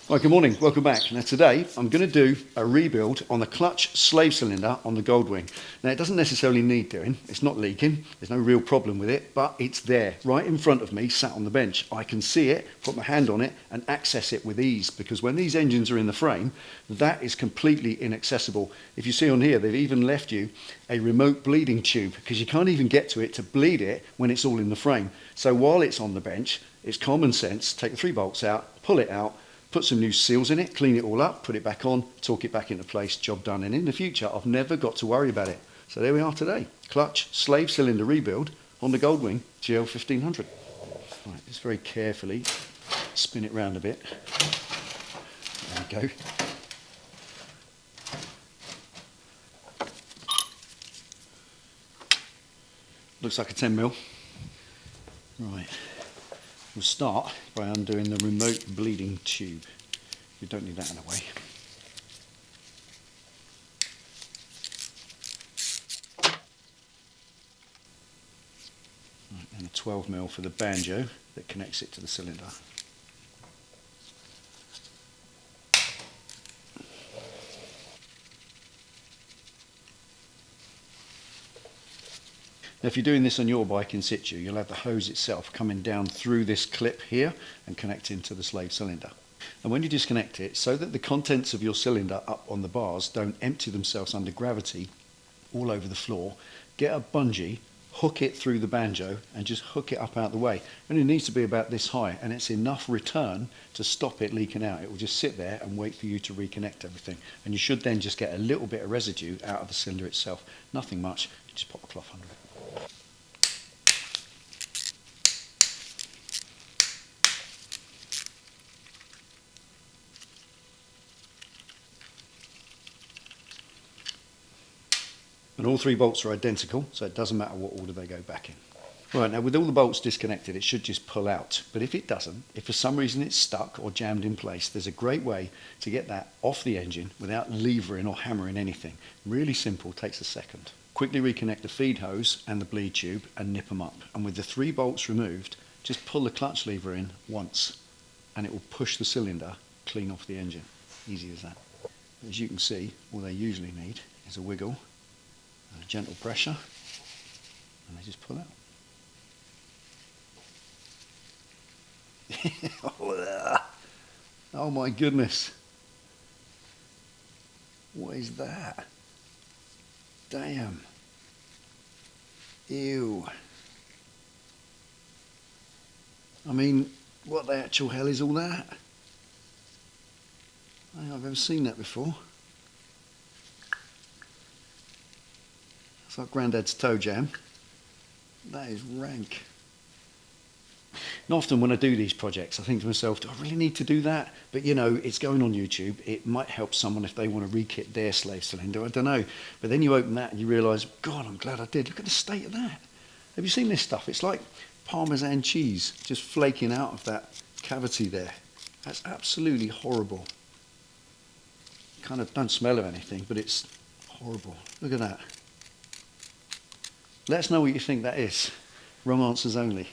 Right, good morning, welcome back. Now today I'm going to do a rebuild on the clutch slave cylinder on the Goldwing. Now it doesn't necessarily need doing, it's not leaking, there's no real problem with it, but it's there, right in front of me, sat on the bench. I can see it, put my hand on it and access it with ease, because when these engines are in the frame, that is completely inaccessible. If you see on here, they've even left you a remote bleeding tube, because you can't even get to it to bleed it when it's all in the frame. So while it's on the bench, it's common sense, take the 3 bolts out, pull it out, put some new seals in it, clean it all up, put it back on, torque it back into place, job done. And in the future, I've never got to worry about it. So there we are today. Clutch, slave cylinder rebuild on the Goldwing GL 1500. Right, just very carefully spin it round a bit. There we go. Looks like a 10mm. Right. We'll start by undoing the remote bleeding tube. We don't need that in the way. Right, and a 12mm for the banjo that connects it to the cylinder. Now, if you're doing this on your bike in situ, you'll have the hose itself coming down through this clip here and connecting to the slave cylinder. And when you disconnect it, so that the contents of your cylinder up on the bars don't empty themselves under gravity all over the floor, get a bungee, hook it through the banjo and just hook it up out the way. And it needs to be about this high, and it's enough return to stop it leaking out. It will just sit there and wait for you to reconnect everything. And you should then just get a little bit of residue out of the cylinder itself. Nothing much, just pop a cloth under it. And all 3 bolts are identical, so it doesn't matter what order they go back in. Right, now with all the bolts disconnected, it should just pull out. But if it doesn't, if for some reason it's stuck or jammed in place, there's a great way to get that off the engine without levering or hammering anything. Really simple, takes a second. Quickly reconnect the feed hose and the bleed tube and nip them up. And with the 3 bolts removed, just pull the clutch lever in once and it will push the cylinder clean off the engine. Easy as that. As you can see, all they usually need is a wiggle, a gentle pressure, and they just pull out. Oh my goodness. What is that? Damn. Ew. I mean, what the actual hell is all that? I don't think I've ever seen that before. It's like Grandad's toe jam. That is rank. And often when I do these projects, I think to myself, do I really need to do that? But you know, it's going on YouTube. It might help someone if they want to rekit their slave cylinder. I don't know. But then you open that and you realise, God, I'm glad I did. Look at the state of that. Have you seen this stuff? It's like Parmesan cheese just flaking out of that cavity there. That's absolutely horrible. Kind of don't smell of anything, but it's horrible. Look at that. Let us know what you think that is. Wrong answers only.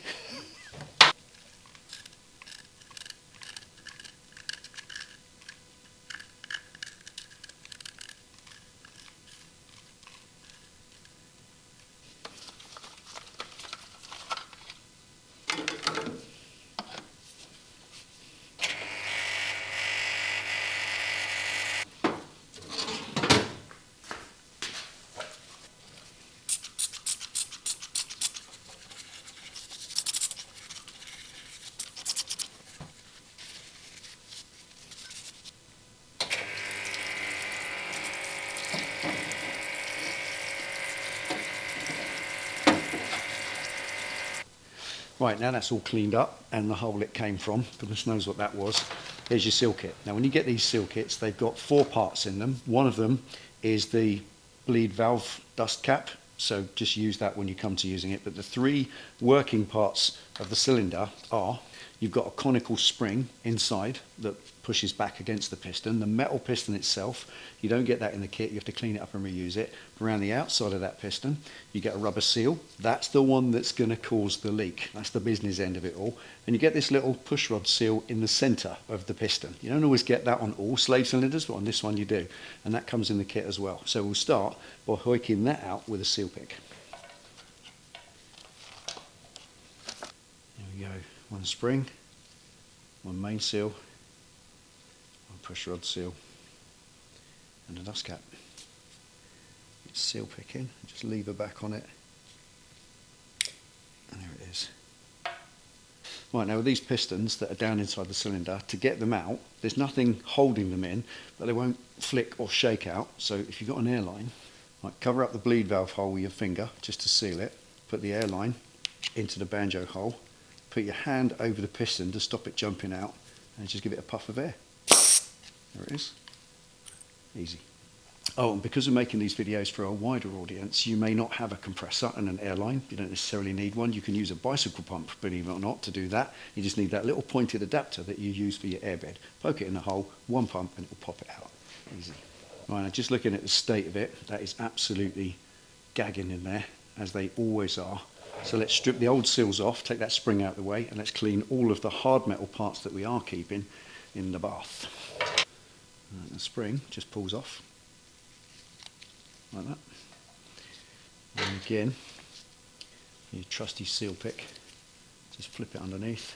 Right, now that's all cleaned up and the hole it came from, goodness knows what that was. Here's your seal kit. Now when you get these seal kits, they've got 4 parts in them. One of them is the bleed valve dust cap, so just use that when you come to using it. But the 3 working parts of the cylinder are you've got a conical spring inside that pushes back against the piston. The metal piston itself, you don't get that in the kit, you have to clean it up and reuse it. Around the outside of that piston, you get a rubber seal. That's the one that's going to cause the leak. That's the business end of it all. And you get this little push rod seal in the centre of the piston. You don't always get that on all slave cylinders, but on this one you do. And that comes in the kit as well. So we'll start by hoiking that out with a seal pick. There we go. One spring, one main seal, one push rod seal, and a dust cap. It's seal picking, just lever back on it, and there it is. Right, now with these pistons that are down inside the cylinder, to get them out, there's nothing holding them in, but they won't flick or shake out. So if you've got an airline, right, cover up the bleed valve hole with your finger just to seal it, put the airline into the banjo hole, put your hand over the piston to stop it jumping out, and just give it a puff of air. There it is. Easy. Oh, and because we're making these videos for a wider audience, you may not have a compressor and an airline. You don't necessarily need one. You can use a bicycle pump, believe it or not, to do that. You just need that little pointed adapter that you use for your airbed. Poke it in the hole, one pump, and it will pop it out. Easy. Right, now just looking at the state of it, that is absolutely gagging in there, as they always are. So let's strip the old seals off, take that spring out of the way, and let's clean all of the hard metal parts that we are keeping in the bath. And the spring just pulls off, like that. And again, your trusty seal pick, just flip it underneath,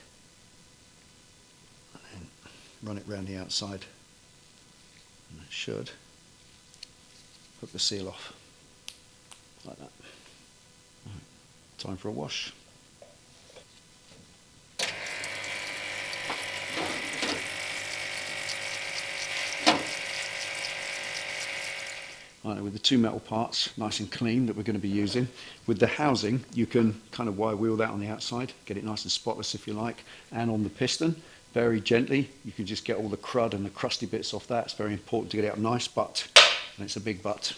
and then run it round the outside, and that should hook the seal off, like that. Time for a wash. Right, with the two metal parts nice and clean that we're going to be using, with the housing you can kind of wire wheel that on the outside, get it nice and spotless if you like, and on the piston very gently you can just get all the crud and the crusty bits off that. It's very important to get it out nice, but, and it's a big but.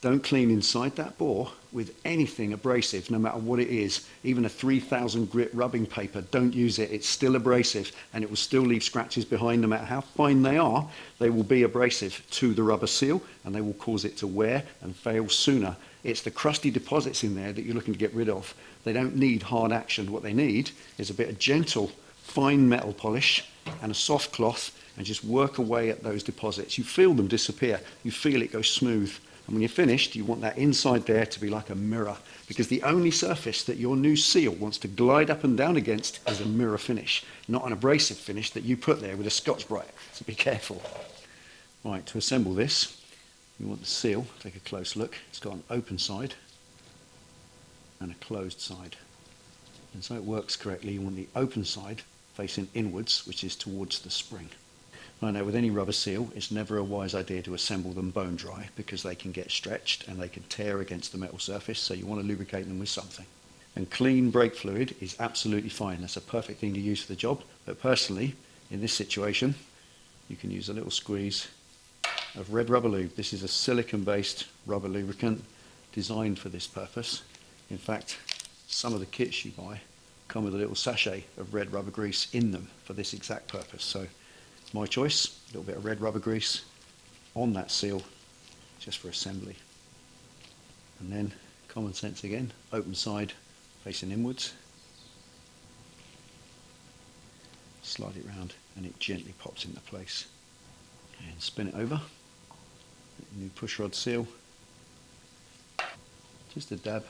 Don't clean inside that bore with anything abrasive, no matter what it is. Even a 3000 grit rubbing paper, don't use it. It's still abrasive and it will still leave scratches behind. No matter how fine they are, they will be abrasive to the rubber seal and they will cause it to wear and fail sooner. It's the crusty deposits in there that you're looking to get rid of. They don't need hard action. What they need is a bit of gentle, fine metal polish and a soft cloth, and just work away at those deposits. You feel them disappear. You feel it go smooth. And when you're finished, you want that inside there to be like a mirror, because the only surface that your new seal wants to glide up and down against is a mirror finish, not an abrasive finish that you put there with a Scotch-Brite. So be careful. Right, to assemble this, you want the seal, take a close look. It's got an open side and a closed side. And so it works correctly, you want the open side facing inwards, which is towards the spring. Right, now with any rubber seal, it's never a wise idea to assemble them bone dry, because they can get stretched and they can tear against the metal surface, so you want to lubricate them with something. And clean brake fluid is absolutely fine. That's a perfect thing to use for the job. But personally, in this situation, you can use a little squeeze of red rubber lube. This is a silicon-based rubber lubricant designed for this purpose. In fact, some of the kits you buy come with a little sachet of red rubber grease in them for this exact purpose. So my choice, a little bit of red rubber grease on that seal just for assembly. And then common sense again, open side facing inwards. Slide it round and it gently pops into place. And spin it over. New push rod seal. Just a dab.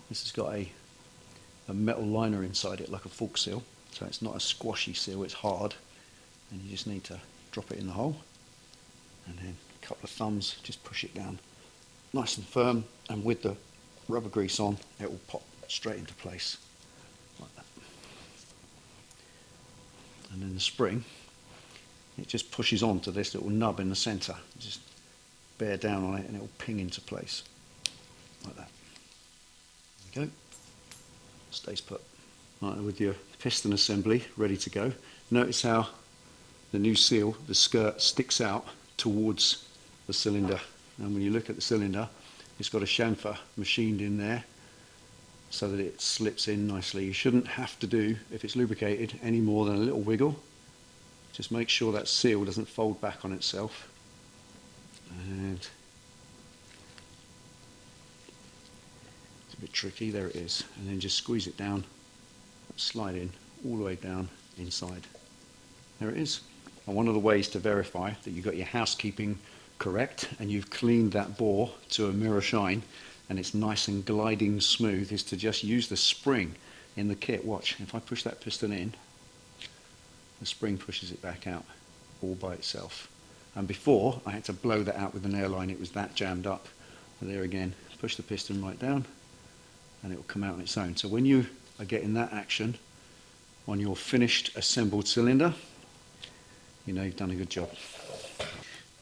This has got a metal liner inside it like a fork seal, so it's not a squashy seal, it's hard. And you just need to drop it in the hole, and then a couple of thumbs, just push it down nice and firm, and with the rubber grease on, it will pop straight into place like that. And then the spring, it just pushes onto this little nub in the centre. Just bear down on it and it will ping into place like that. There we go. Stays put. Right, with your piston assembly ready to go, notice how the new seal, the skirt, sticks out towards the cylinder. And when you look at the cylinder, it's got a chamfer machined in there so that it slips in nicely. You shouldn't have to do, if it's lubricated, any more than a little wiggle. Just make sure that seal doesn't fold back on itself. And it's a bit tricky, there it is. And then just squeeze it down, slide in all the way down inside. There it is. And one of the ways to verify that you've got your housekeeping correct and you've cleaned that bore to a mirror shine and it's nice and gliding smooth is to just use the spring in the kit. Watch, if I push that piston in, the spring pushes it back out all by itself. And before, I had to blow that out with an air line, it was that jammed up. But there again, push the piston right down and it will come out on its own. So when you are getting that action on your finished assembled cylinder, you know you've done a good job.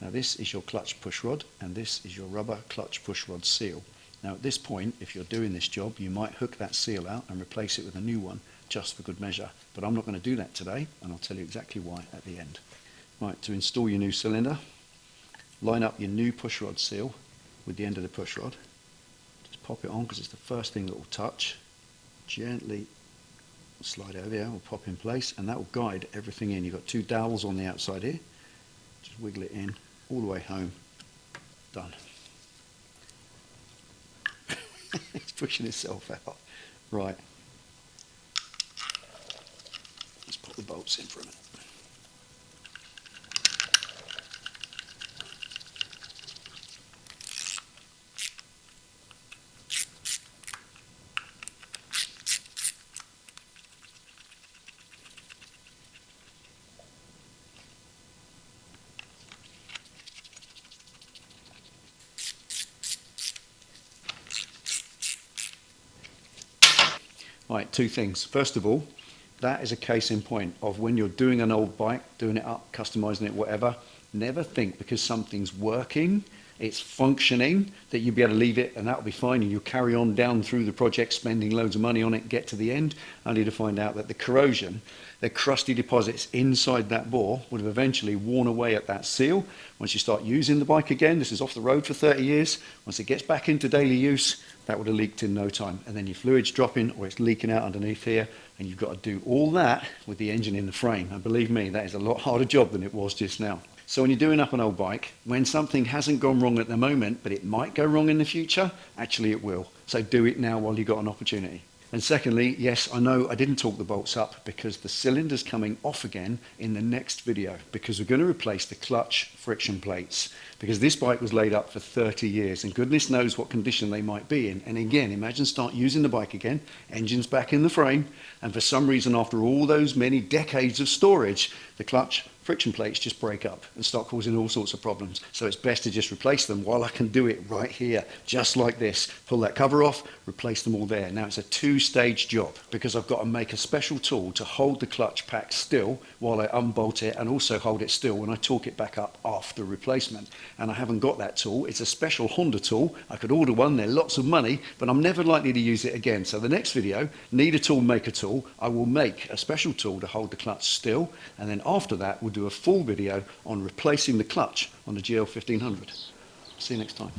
Now this is your clutch push rod and this is your rubber clutch push rod seal. Now at this point, if you're doing this job, you might hook that seal out and replace it with a new one just for good measure. But I'm not going to do that today and I'll tell you exactly why at the end. Right, to install your new cylinder, line up your new push rod seal with the end of the push rod. Just pop it on because it's the first thing that will touch. Gently slide over here, will pop in place and that will guide everything in. You've got two dowels on the outside here. Just wiggle it in all the way home. Done. It's pushing itself out. Right. Let's put the bolts in for a minute. Right, two things. First of all, that is a case in point of when you're doing an old bike, doing it up, customizing it, whatever, never think because something's working, it's functioning, that you'll be able to leave it and that'll be fine and you'll carry on down through the project spending loads of money on it, get to the end, only to find out that the corrosion, the crusty deposits inside that bore would have eventually worn away at that seal. Once you start using the bike again, this is off the road for 30 years, once it gets back into daily use, that would have leaked in no time. And then your fluid's dropping or it's leaking out underneath here and you've got to do all that with the engine in the frame. And believe me, that is a lot harder job than it was just now. So when you're doing up an old bike, when something hasn't gone wrong at the moment, but it might go wrong in the future, actually it will. So do it now while you've got an opportunity. And secondly, yes, I know I didn't talk the bolts up because the cylinder's coming off again in the next video because we're going to replace the clutch friction plates because this bike was laid up for 30 years and goodness knows what condition they might be in. And again, imagine start using the bike again, engine's back in the frame, and for some reason after all those many decades of storage, the clutch friction plates just break up and start causing all sorts of problems. So it's best to just replace them while I can do it right here, just like this. Pull that cover off, replace them all there. Now it's a two-stage job because I've got to make a special tool to hold the clutch pack still while I unbolt it and also hold it still when I torque it back up after replacement. And I haven't got that tool. It's a special Honda tool. I could order one, they're lots of money, but I'm never likely to use it again. So the next video, need a tool, make a tool. I will make a special tool to hold the clutch still, and then after that we'll do a full video on replacing the clutch on the GL 1500. See you next time.